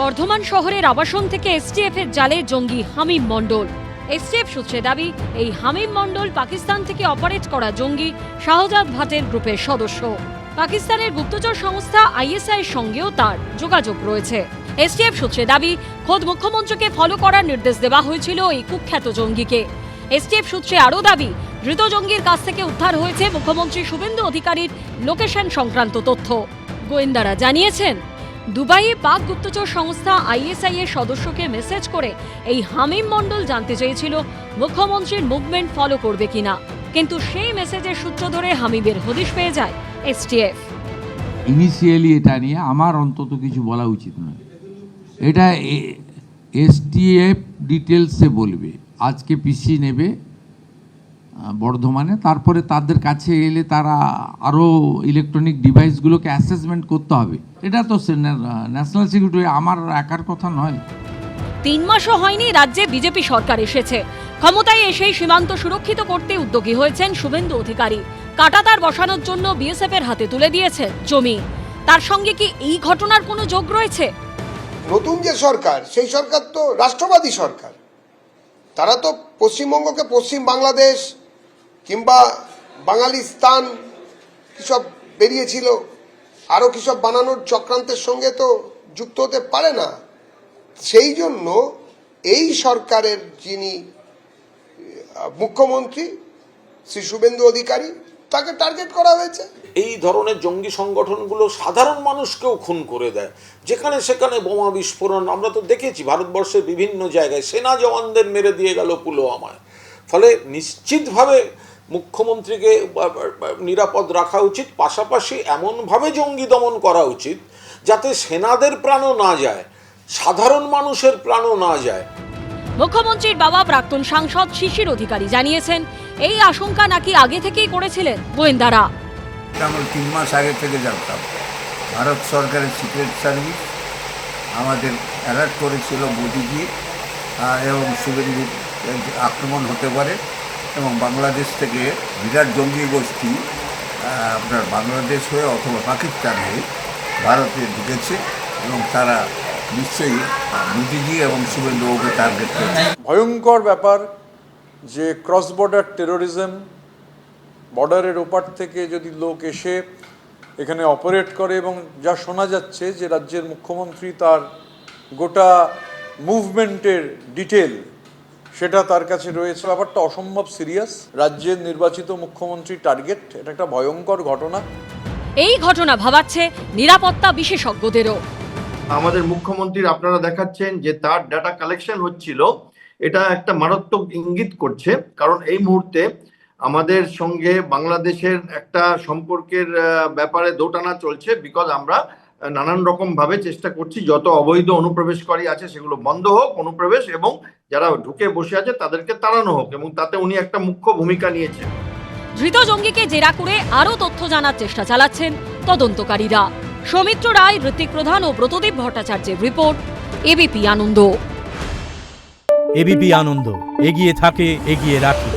বর্ধমান শহরের আবাসন থেকে এসটিএফ এর জালে জঙ্গি হামিম মণ্ডল। এসটিএফ সূত্রে দাবি, এই হামিম মণ্ডল পাকিস্তান থেকে অপারেট করা জঙ্গি শাহজাদ ভাটের গ্রুপের সদস্য। পাকিস্তানের গুপ্তচর সংস্থা আইএসআই এর সঙ্গেও তার যোগাযোগ রয়েছে। এসটিএফ সূত্রে দাবি, খোদ মুখ্যমন্ত্রীকে ফলো করার নির্দেশ দেওয়া হয়েছিল এই কুখ্যাত জঙ্গিকে। এসটিএফ সূত্রে আরও দাবি, ধৃত জঙ্গির কাছ থেকে উদ্ধার হয়েছে মুখ্যমন্ত্রী শুভেন্দু অধিকারীর লোকেশন সংক্রান্ত তথ্য। গোয়েন্দারা জানিয়েছেন, দুবাইয়ে পাক গুপ্তচর সংস্থা আইএসআই এর সদস্যকে মেসেজ করে এই হামিম মণ্ডল জানতে চেয়েছিল মুখ্যমন্ত্রীর মুভমেন্ট ফলো করবে কিনা, কিন্তু সেই মেসেজের সূত্র ধরে হামিমের হদিশ পেয়ে যায় এসটিএফ। ইনিশিয়ালি এটা নিয়ে আমার অন্তত কিছু বলা উচিত নয়, এটা এসটিএফ ডিটেলসে বলবে। আজকে পিসি নেবে বর্ধমানে, তারপরে তাদের কাছে এলে তারা আরও ইলেকট্রনিক ডিভাইসগুলোকে অ্যাসেসমেন্ট করতে হবে। এটা তো ন্যাশনাল সিকিউরিটি, আমার একার কথা নয়। 3 মাসও হয়নি রাজ্যে বিজেপি সরকার এসেছে। ক্ষমতায় এসেই সীমান্ত সুরক্ষিত করতে উদ্যোগী হয়েছেন শুভেন্দু অধিকারী। কাঁটাতার বসানোর জন্য বিএসএফ এর হাতে তুলে দিয়েছেন জমি। তার সঙ্গে কি এই ঘটনার কোনো যোগ রয়েছে? নতুন যে সরকার, সেই সরকার তো রাষ্ট্রবাদী সরকার। তারা তো পশ্চিমবঙ্গকে পশ্চিম বাংলাদেশ কিংবা বাঙালিস্তান কিসব বেরিয়েছিল, আরও কিসব বানানোর চক্রান্তের সঙ্গে তো যুক্ত হতে পারে না। সেই জন্য এই সরকারের যিনি মুখ্যমন্ত্রী শ্রী শুভেন্দু অধিকারী, তাকে টার্গেট করা হয়েছে। এই ধরনের জঙ্গি সংগঠনগুলো সাধারণ মানুষকেও খুন করে দেয়, যেখানে সেখানে বোমা বিস্ফোরণ আমরা তো দেখেছি ভারতবর্ষের বিভিন্ন জায়গায়। সেনা জওয়ানদের মেরে দিয়ে গেল পুলওয়ামায়। ফলে নিশ্চিতভাবে মুখ্যমন্ত্রীকে নিরাপদ রাখা উচিত, পাশাপাশি এমনভাবে জঙ্গি দমন করা উচিত যাতে সেনাদের প্রাণও না যায়, সাধারণ মানুষের প্রাণও না যায়। মুখ্যমন্ত্রীর বাবা প্রাক্তন সাংসদ শিশির অধিকারী জানিয়েছেন, এই আশঙ্কা নাকি আগে থেকেই করেছিলেন গোয়েন্দারা। আমরা 3 মাস আগে থেকে জানতাম। ভারত সরকারের সিক্রেট সার্ভিস আমাদের অ্যালার্ট করেছিল মোদিজি এবং শুভেন্দুর আক্রমণ হতে পারে, এবং বাংলাদেশ থেকে বিরাট জঙ্গি গোষ্ঠী আপনার বাংলাদেশ হয়ে অথবা পাকিস্তান হয়ে ভারতে ঢুকেছে, এবং তারা নিশ্চয়ই মোদিজি এবং শুভেন্দুকে টার্গেট করেছে। ভয়ঙ্কর ব্যাপার যে ক্রস বর্ডার টেরোরিজম, বর্ডারের ওপার থেকে যদি লোক এসে এখানে অপারেট করে, এবং যা শোনা যাচ্ছে যে রাজ্যের মুখ্যমন্ত্রী তার গোটা মুভমেন্টের ডিটেল সেটা তার কাছে রয়েছে। ব্যাপারটা অসম্ভব সিরিয়াস। রাজ্যের নির্বাচিত মুখ্যমন্ত্রী টার্গেট, এটা একটা ভয়ঙ্কর ঘটনা। এই ঘটনা ভাবাচ্ছে নিরাপত্তা বিশেষজ্ঞদেরও। আমাদের মুখ্যমন্ত্রীর আপনারা দেখাচ্ছেন যে তার ডাটা কালেকশন হচ্ছিল, এটা একটা মারাত্মক ইঙ্গিত করছে। কারণ এই মুহূর্তে আমাদের সঙ্গে বাংলাদেশের একটা সম্পর্কের ব্যাপারে দোটানা চলছে, বিকজ আমরা নানান রকম ভাবে চেষ্টা করছি যত অবৈধ অনুপ্রবেশকারী আছে সেগুলো বন্ধ হোক, অনুপ্রবেশ, এবং যারা ঢুকে বসে আছে তাদেরকে তাড়ানো হোক, এবং তাতে উনি একটা মুখ্য ভূমিকা নিয়েছেন। ধৃত জঙ্গিকে জেরা করে আরও তথ্য জানার চেষ্টা চালাচ্ছেন তদন্তকারীরা। সৌমিত্র রায়, ঋত্বিক প্রধান ও ব্রতদীপ ভট্টাচার্যের রিপোর্ট, এবিপি আনন্দ। এবিপি আনন্দ, এগিয়ে থাকে, এগিয়ে রাখে।